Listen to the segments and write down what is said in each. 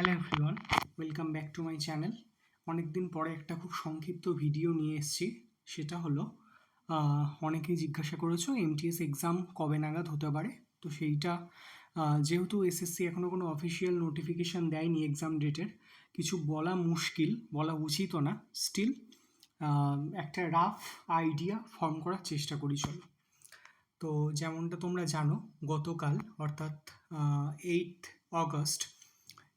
Hello everyone, welcome back to my channel. অনেকদিন পরে একটা খুব সংক্ষিপ্ত ভিডিও নিয়ে এসেছি। সেটা হলো অনেকেই জিজ্ঞাসা করেছো এমটিএস এক্সাম কবে নাগাদ হতে পারে। তো সেইটা যেহেতু এসএসসি এখনও কোনো অফিসিয়াল নোটিফিকেশান দেয়নি এক্সাম ডেটের, কিছু বলা মুশকিল, বলা উচিতও না। স্টিল একটা রাফ আইডিয়া ফর্ম করার চেষ্টা করি চলো। তো যেমনটা তোমরা জানো, গতকাল অর্থাৎ 8 অগস্ট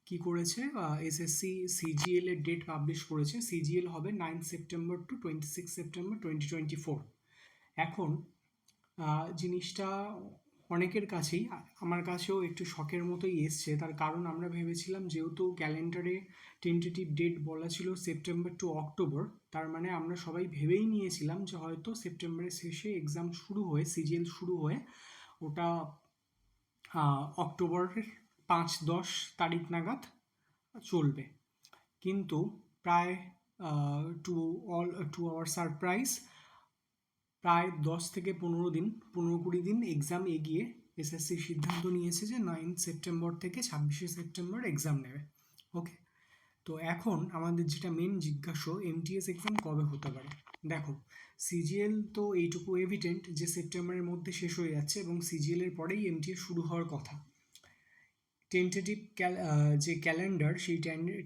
কি করেছে, এসএসসি সিজিএল এর ডেট পাবলিশ করেছে। সিজিএল হবে 9 সেপ্টেম্বর টু 26 সেপ্টেম্বর 2024। এখন জিনিসটা অনেকের কাছেই, আমার কাছেও একটু শখের মতোই এসছে। তার কারণ আমরা ভেবেছিলাম যেহেতু ক্যালেন্ডারে টেন্টেটিভ ডেট বলা ছিল সেপ্টেম্বর টু অক্টোবর, তার মানে আমরা সবাই ভেবেই নিয়েছিলাম যে হয়তো সেপ্টেম্বরের শেষে এক্সাম শুরু হয়ে সিজিএল শুরু হয়ে ওটা অক্টোবরের 5-10 তারিখ নাগাদ চলবে। কিন্তু প্রায় টু আওয়ার সারপ্রাইজ, প্রায় 10 থেকে 15-20 দিন এক্সাম এগিয়ে এসএসসি সিদ্ধান্ত নিয়েছে যে 9 সেপ্টেম্বর থেকে 26শে সেপ্টেম্বর এক্সাম নেবে। ওকে, তো এখন আমাদের যেটা মেন জিজ্ঞাসা, এমটিএস এক্সাম কবে হতে পারে। দেখো, সিজিএল তো এইটুকু এভিডেন্ট যে সেপ্টেম্বরের মধ্যে শেষ হয়ে যাচ্ছে এবং সিজিএলের পরেই এমটিএস শুরু হওয়ার কথা। টেন্টেটিভ যে ক্যালেন্ডার, সেই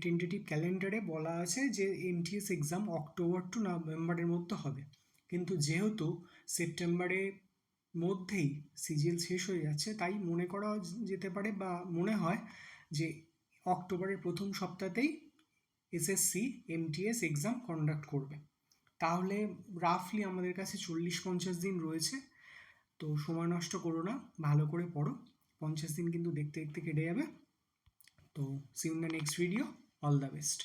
টেন্টেটিভ ক্যালেন্ডারে বলা আছে যে এমটিএস এক্সাম অক্টোবর টু নভেম্বরের মধ্যে হবে। কিন্তু যেহেতু সেপ্টেম্বরের মধ্যেই সিজিএল শেষ হয়ে যাচ্ছে, তাই মনে করা যেতে পারে বা মনে হয় যে অক্টোবরের প্রথম সপ্তাহতেই এসএসসি এমটিএস এক্সাম কন্ডাক্ট করবে। তাহলে রাফলি আমাদের কাছে 40-50 দিন রয়েছে। তো সময় নষ্ট করো না, ভালো করে পড়ো। 50 দিন কিন্তু দেখতে দেখতে কেটে যাবে। তো see you in the next video, all the best.